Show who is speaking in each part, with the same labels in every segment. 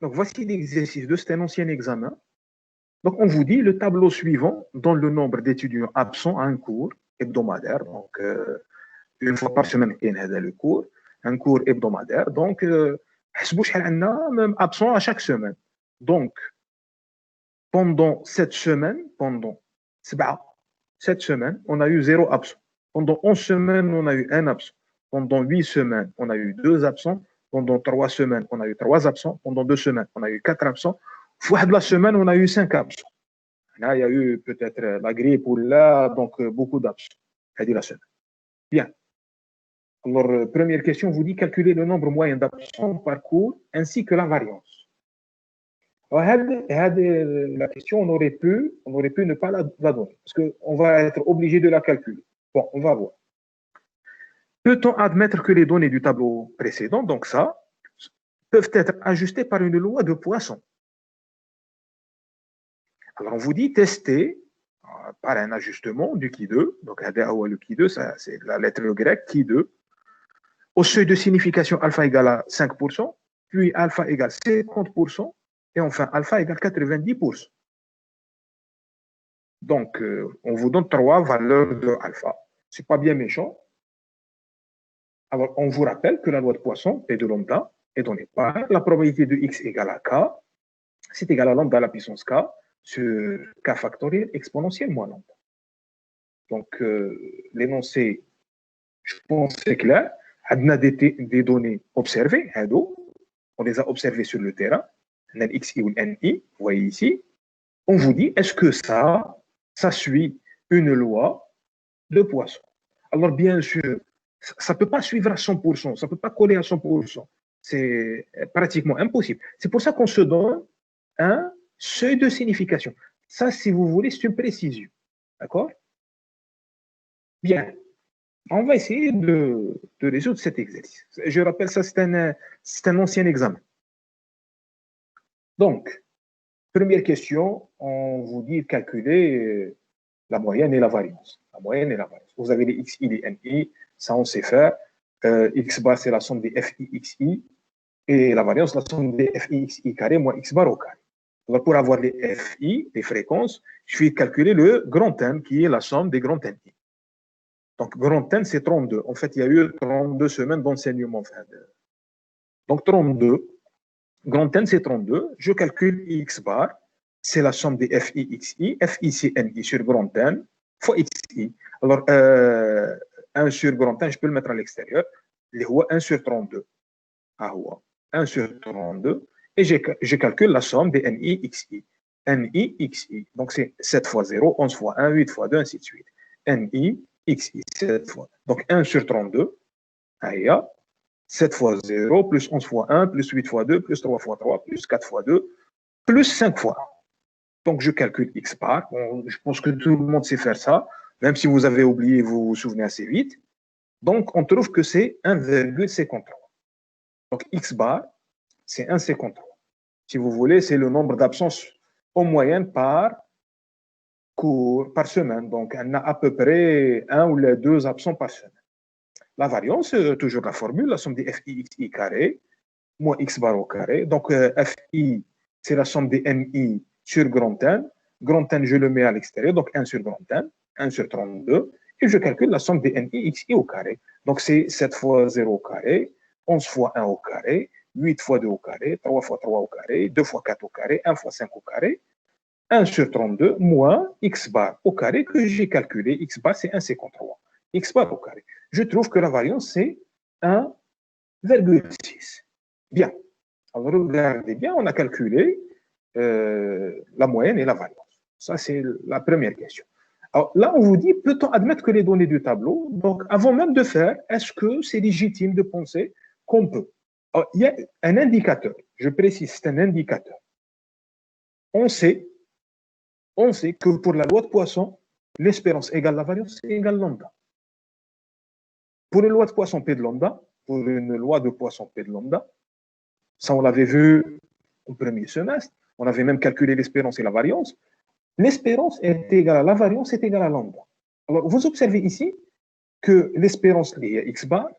Speaker 1: Donc, voici l'exercice de cet ancien examen. Donc, on vous dit le tableau suivant donne le nombre d'étudiants absents à un cours hebdomadaire. Donc, une fois par semaine, il y a le cours, un cours hebdomadaire. Donc, même absent à chaque semaine. Donc, pendant cette semaine, cette semaine, on a eu 0 absent. Pendant 11 semaines, on a eu 1 absent. Pendant 8 semaines, on a eu 2 absents. Pendant 3 semaines, on a eu 3 absents. Pendant 2 semaines, on a eu 4 absents. Fois de la semaine, on a eu 5 absents. Là, il y a eu peut-être la grippe ou là, donc beaucoup d'absents. C'est la semaine. Bien. Alors, première question, vous dit calculer le nombre moyen d'absents par cours ainsi que la variance. La question, on aurait pu ne pas la donner parce qu'on va être obligé de la calculer. Bon, on va voir. Peut-on admettre que les données du tableau précédent, donc ça, peuvent être ajustées par une loi de Poisson? Alors, on vous dit tester par un ajustement du qui 2. Donc, le qui 2, c'est la lettre grecque qui 2. Au seuil de signification alpha égale à 5%, puis alpha égale 50%, et enfin alpha égale 90%. Donc, on vous donne 3 valeurs de alpha. Ce n'est pas bien méchant. Alors, on vous rappelle que la loi de Poisson, P de lambda, est donnée par la probabilité de x égale à k, c'est égal à lambda à la puissance k, sur k factoriel exponentielle moins lambda. Donc, l'énoncé, je pense, c'est clair. On a des données observées, on les a observées sur le terrain, le xi ou le ni, vous voyez ici. On vous dit, est-ce que ça suit une loi de Poisson? Alors, bien sûr, ça ne peut pas suivre à 100%, ça ne peut pas coller à 100%. C'est pratiquement impossible. C'est pour ça qu'on se donne un seuil de signification. Ça, si vous voulez, c'est une précision. D'accord? Bien. On va essayer de résoudre cet exercice. Je rappelle, ça, c'est un ancien examen. Donc, première question, on vous dit de calculer la moyenne et la variance. La moyenne et la variance. Vous avez les xi, les ni, ça on sait faire. X bar, c'est la somme des fi, xi, et la variance, la somme des fi, xi carré moins x bar au carré. Alors, pour avoir les fi, les fréquences, je vais calculer le grand n, qui est la somme des grands ni. Donc, grand n, c'est 32. En fait, il y a eu 32 semaines d'enseignement. Donc, 32. Grand n, c'est 32. Je calcule x bar. C'est la somme des fi, xi. Fi, c'est ni sur grand n fois xi. Alors, 1 sur grand n, je peux le mettre à l'extérieur. Il y a 1 sur 32. 1 sur 32. Et je calcule la somme des ni, xi. Ni, xi. Donc, c'est 7 fois 0, 11 fois 1, 8 fois 2, ainsi de suite. Ni, xi, 7 fois. Donc, 1 sur 32. 7 fois 0, plus 11 fois 1, plus 8 fois 2, plus 3 fois 3, plus 4 fois 2, plus 5 fois 1. Donc, je calcule x bar. Bon, je pense que tout le monde sait faire ça. Même si vous avez oublié, vous vous souvenez assez vite. Donc, on trouve que c'est 1,53. Donc, x bar, c'est 1,53. Si vous voulez, c'est le nombre d'absences en moyenne par cours, par semaine. Donc, on a à peu près 1 ou les 2 absents par semaine. La variance, toujours la formule, la somme des fi, xi carré, moins x bar au carré. Donc, fi, c'est la somme des ni sur grand n. Grand n, je le mets à l'extérieur, donc 1 sur grand n, 1 sur 32. Et je calcule la somme des ni, xi au carré. Donc, c'est 7 fois 0 au carré, 11 fois 1 au carré, 8 fois 2 au carré, 3 fois 3 au carré, 2 fois 4 au carré, 1 fois 5 au carré, 1 sur 32 moins x bar au carré que j'ai calculé. X bar, c'est 1,53. X bar au carré. Je trouve que la variance, c'est 1,6. Bien. Alors, regardez bien, on a calculé la moyenne et la variance. Ça, c'est la première question. Alors là, on vous dit, peut-on admettre que les données du tableau, donc avant même de faire, est-ce que c'est légitime de penser qu'on peut? Alors, il y a un indicateur, je précise, c'est un indicateur. On sait que pour la loi de Poisson, l'espérance égale la variance égale lambda. Pour une loi de Poisson P de lambda, pour une loi de Poisson P de lambda, ça on l'avait vu au premier semestre, on avait même calculé l'espérance et la variance. L'espérance est égale à la variance est égale à lambda. Alors vous observez ici que l'espérance liée à x bar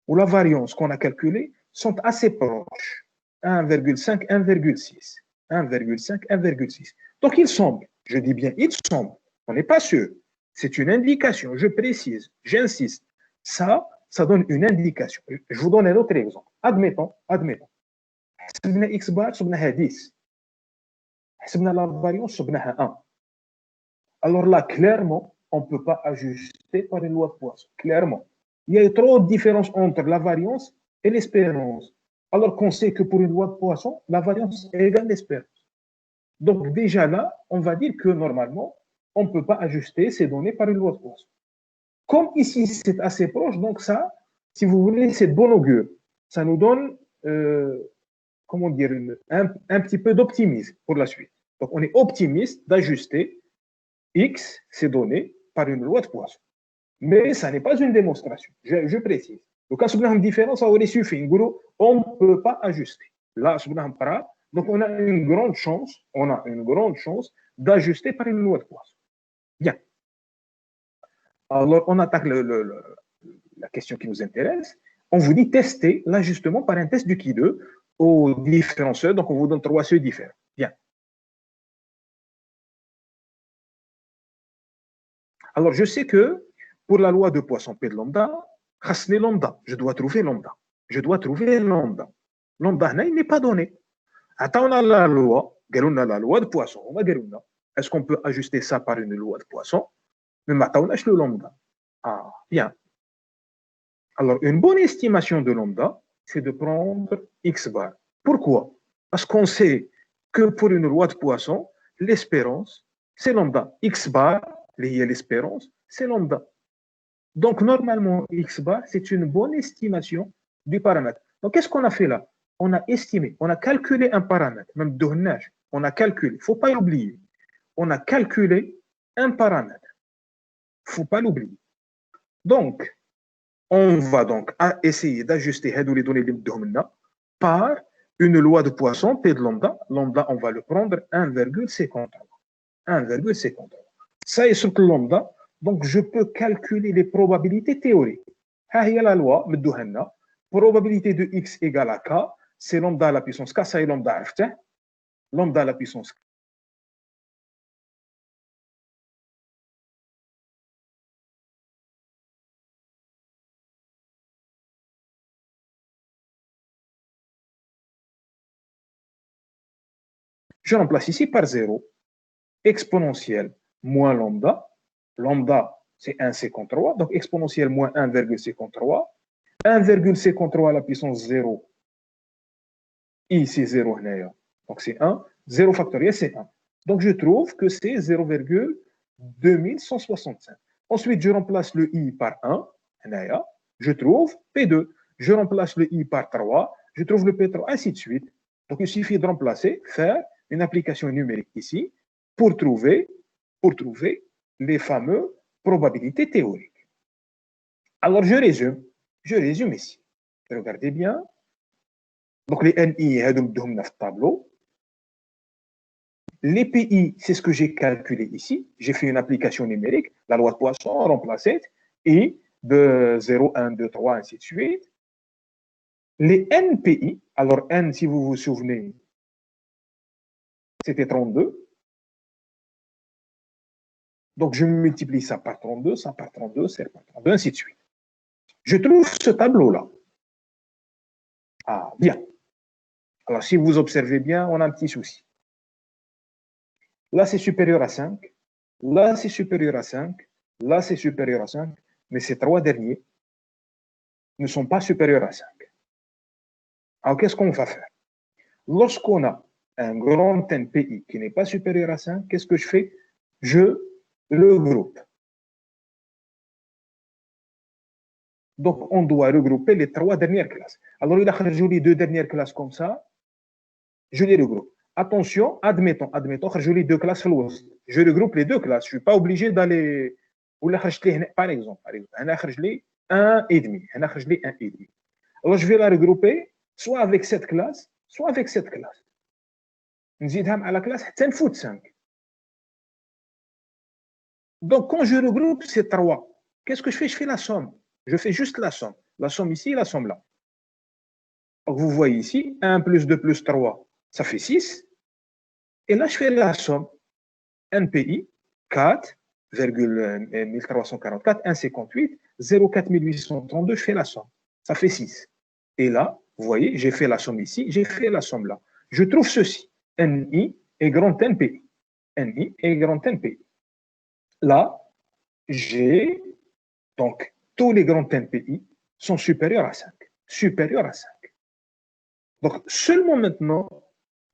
Speaker 1: ou la variance qu'on a calculée sont assez proches. 1,5, 1,6. 1,5, 1,6. Donc, il semble, je dis bien, il semble, on n'est pas sûr. C'est une indication, je précise, j'insiste. Ça donne une indication. Je vous donne un autre exemple. Admettons, حسبنا x bar صبناها 10. حسبنا la variance صبناها 1. Alors là, clairement, on ne peut pas ajuster par une loi de Poisson. Clairement. Il y a trop de différence entre la variance et l'espérance. Alors qu'on sait que pour une loi de Poisson, la variance est égale à l'espérance. Donc déjà là, on va dire que normalement, on ne peut pas ajuster ces données par une loi de Poisson. Comme ici, c'est assez proche, donc ça, si vous voulez, c'est de bon augure. Ça nous donne, comment dire, un petit peu d'optimisme pour la suite. Donc on est optimiste d'ajuster X, ces données, par une loi de Poisson. Mais ça n'est pas une démonstration, je précise. Donc quand on a une différence, ça aurait suffi. On ne peut pas ajuster. Là, donc on a une grande chance, d'ajuster par une loi de Poisson. Bien. Alors, on attaque la question qui nous intéresse. On vous dit tester l'ajustement par un test du Qui2 aux différents seuils. Donc, on vous donne 3 seuils différents. Bien. Alors, je sais que pour la loi de Poisson P de lambda, je dois trouver lambda. Lambda, il n'est pas donné. Attends, on a la loi de Poisson. Est-ce qu'on peut ajuster ça par une loi de Poisson? Mais maintenant, on a le lambda. Ah, bien. Alors, une bonne estimation de lambda, c'est de prendre x bar. Pourquoi? Parce qu'on sait que pour une loi de Poisson, l'espérance, c'est lambda. X bar, lié à l'espérance, c'est lambda. Donc, normalement, x bar, c'est une bonne estimation du paramètre. Donc, qu'est-ce qu'on a fait là? On a estimé, on a calculé un paramètre, même donnage, on a calculé, il ne faut pas l'oublier. On a calculé un paramètre. Il ne faut pas l'oublier. Donc, on va donc essayer d'ajuster les données par une loi de Poisson, P de lambda. Lambda, on va le prendre 1,53. 1,53. Ça est sur le lambda, donc je peux calculer les probabilités théoriques. Il y a la loi, probabilité de x égale à k, c'est lambda à la puissance k, ça est lambda à lambda à la puissance k. Je remplace ici par 0, exponentielle moins lambda. Lambda, c'est 1,53, donc exponentielle moins 1,53. 1,53 à la puissance 0, i c'est 0, donc c'est 1. 0 factoriel, c'est 1. Donc je trouve que c'est 0,2165. Ensuite, je remplace le i par 1, je trouve P2. Je remplace le i par 3, je trouve le P3, ainsi de suite. Donc il suffit de remplacer, faire une application numérique ici pour trouver les fameuses probabilités théoriques. Alors je résume ici. Regardez bien. Donc les NI, dans le tableau. Les PI, c'est ce que j'ai calculé ici. J'ai fait une application numérique, la loi de Poisson, remplacée, et de 0, 1, 2, 3, ainsi de suite. Les NPI, alors N, si vous vous souvenez, c'était 32. Donc, je multiplie ça par 32, ça par 32, ça par 32, ainsi de suite. Je trouve ce tableau-là. Ah, bien. Alors, si vous observez bien, on a un petit souci. Là, c'est supérieur à 5. Là, c'est supérieur à 5. Là, c'est supérieur à 5. Mais ces 3 derniers ne sont pas supérieurs à 5. Alors, qu'est-ce qu'on va faire? Lorsqu'on a un grand NPI qui n'est pas supérieur à 5, qu'est-ce que je fais? Je le groupe. Donc, on doit regrouper les 3 dernières classes. Alors, il a les 2 dernières classes comme ça. Je les regroupe. Attention, admettons, je les 2 classes. Je regroupe les 2 classes. Je ne suis pas obligé d'aller. Par exemple, les 1,5. Alors, je vais la regrouper soit avec cette classe, soit avec cette classe. نزيدها مع la classe حتى نفوت 5. Donc, quand je regroupe ces 3, qu'est-ce que je fais? Je fais la somme. Je fais juste la somme. La somme ici, la somme là. Donc, vous voyez ici, 1 plus 2 plus 3, ça fait 6. Et là, je fais la somme. NPI, 4,1344, 1,58, 0,4832, je fais la somme. Ça fait 6. Et là, vous voyez, j'ai fait la somme ici, j'ai fait la somme là. Je trouve ceci. NI est grand NPI. NI est grand NPI. Là, j'ai donc tous les grands NPI sont supérieurs à 5. Supérieurs à 5. Donc, seulement maintenant,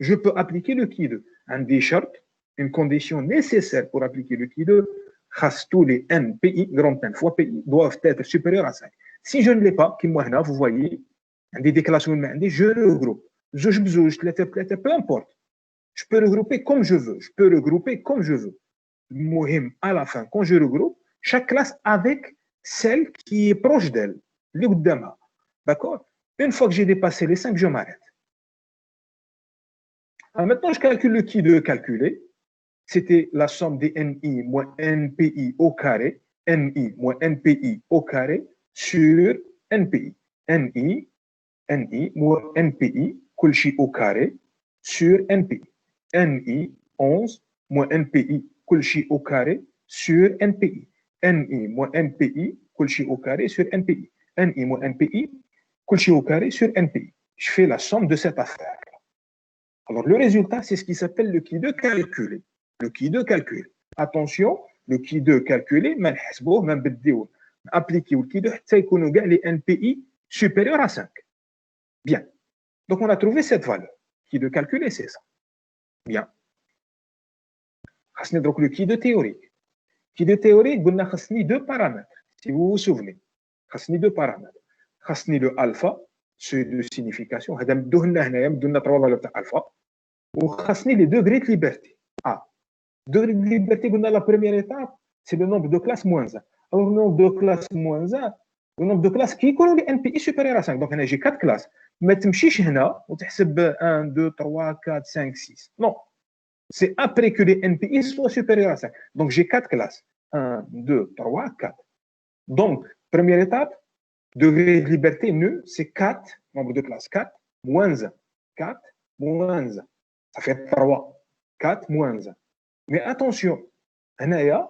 Speaker 1: je peux appliquer le qui 2. Un des chartes, une condition nécessaire pour appliquer le qui 2, tous les NPI, grand N fois PI, doivent être supérieurs à 5. Si je ne l'ai pas, vous voyez, des déclarations, je regroupe. Peu importe. Je peux regrouper comme je veux. Je peux regrouper comme je veux. Mohim, à la fin, quand je regroupe, chaque classe avec celle qui est proche d'elle, d'accord? Une fois que j'ai dépassé les 5, je m'arrête. Alors maintenant, je calcule le qui de calculer. C'était la somme des NI moins NPI au carré, NI moins NPI au carré sur NPI. NI moins NPI, kulchi au carré sur NPI. NI 11 moins NPI, kulchi au carré sur NPI. NI moins NPI, kulchi au carré sur NPI. NI moins NPI, kulchi au carré sur NPI. Je fais la somme de cette affaire. Alors, le résultat, c'est ce qui s'appelle le qui de calculé. Le qui de calculé. Attention, le qui de calculé, appliquer le qui de les NPI supérieurs à 5. Bien. Donc, on a trouvé cette valeur. Qui de calculé, c'est ça. Bien. Donc, le qui de théorique. Qui de théorique, on a deux paramètres. Si vous vous souvenez. Deux paramètres. Le alpha, c'est de signification. On a trois valeurs alpha. Ou les degrés de liberté. Ah, degré de liberté, la première étape, c'est le nombre de classes moins 1. Alors, le nombre de classes moins 1, le nombre de classes qui ont les NPI supérieurs à 5. Donc, j'ai 4 classes. Mais tu me هنا وتحسب 1, 2, 3, 4, 5, 6. Non. C'est après que les NPI soient supérieurs à 5. Donc, j'ai 4 classes. 1, 2, 3, 4. Donc, première étape, degré de liberté, nœud, c'est 4, nombre de classes 4, moins 1. 4, moins 1. Ça fait 3. 4 moins 1. Mais attention, la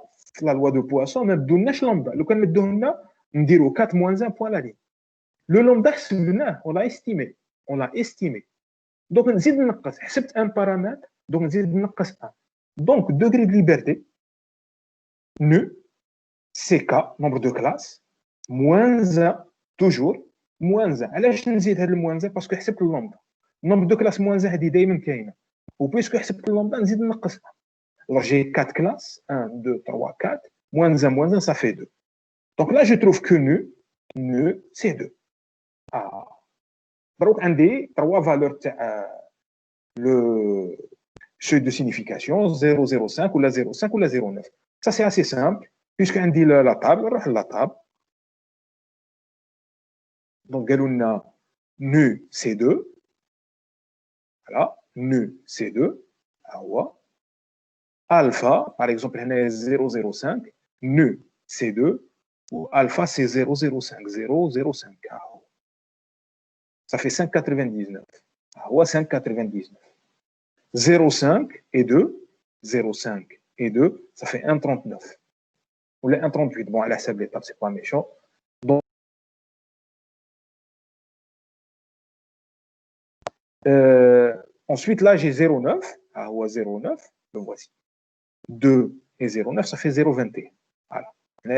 Speaker 1: loi de Poisson, on a donné lambda. Le cas on dit 4 moins 1 point la ligne. Le lambda, on l'a estimé. On l'a estimé. Donc, on dit c'est un paramètre, donc on dit 1. Donc, degré de liberté, nu, CK, nombre de classes, moins 1, toujours, moins 1. Alors, je نزيد هذا moins 1 parce que حسبت اللامدا. Nombre de classes moins 1 هذه دائما كاينه. وبويسكو حسبت اللامدا نزيد نقصها. Alors, j'ai 4 classes. 1, 2, 3, 4. Moins 1, ça fait 2. Donc là, je trouve que nu, c'est 2. Ah. Donc, on a 3 valeurs le seuil de signification, 0,05 ou la 0,5 ou la 0,9. Ça, c'est assez simple, puisqu'on dit la table, la table. Donc, on a nu, c'est 2. Voilà, nu, c'est 2. Ah, ouais. Alpha, par exemple, on a 0,05. Nu, c'est 2. Ou alpha, c'est 0,05. 0,05. Ça fait 5,99. Ah ouais, 5,99. 0,5 et 2. 0,5 et 2, ça fait 1,39. Ou 1,38. Bon, à la seule étape, c'est pas méchant. Donc, ensuite, là, j'ai 0,9. Ah ouais, 0,9. Le voici. 2 et 0,9, ça fait 0,21. Voilà.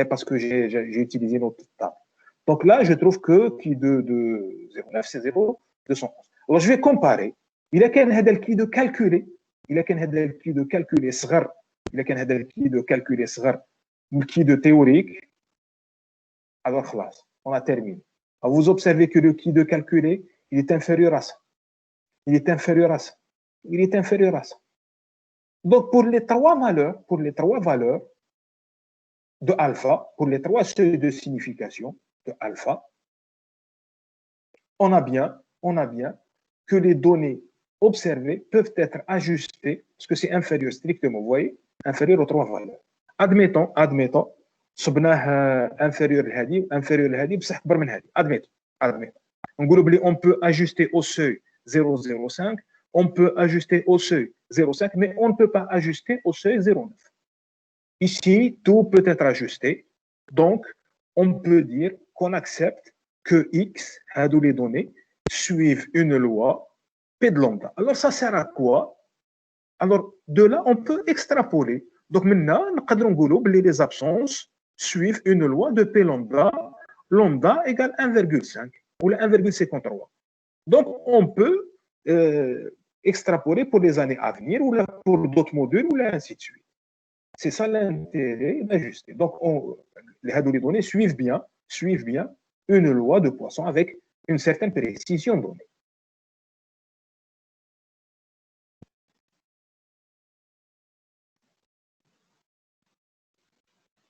Speaker 1: Parce que j'ai utilisé notre table. Donc là, je trouve que qui de 0,9, c'est 0,211. Alors, je vais comparer. Il a qu'un hadal qui de calculer. Il a qu'un hadal qui de calculer صغر. Il a qu'un hadal qui de calculer صغر. Qui de théorique. Alors, classe, on a terminé. Alors, vous observez que le qui de calculer, il est inférieur à ça. Il est inférieur à ça. Il est inférieur à ça. Donc, pour les trois valeurs de alpha, pour les trois seuils de signification de alpha, on a bien que les données observées peuvent être ajustées, parce que c'est inférieur strictement, vous voyez, inférieur aux trois valeurs. Admettons, صبناه inférieur لهذه inférieur لهذه بصح اكبر من هذه. Admettons. On peut ajuster au seuil 0,05, on peut ajuster au seuil 0,5, mais on ne peut pas ajuster au seuil 0,9. Ici, tout peut être ajusté. Donc, on peut dire qu'on accepte que X, les données, suivent une loi P de lambda. Alors, ça sert à quoi? Alors, de là, on peut extrapoler. Donc, maintenant, les absences suivent une loi de P lambda. Lambda égale 1,5 ou 1,53. Donc, on peut extrapoler pour les années à venir ou pour d'autres modules ou ainsi de suite. C'est ça l'intérêt d'ajuster. Donc, les données suivent bien une loi de Poisson avec une certaine précision donnée.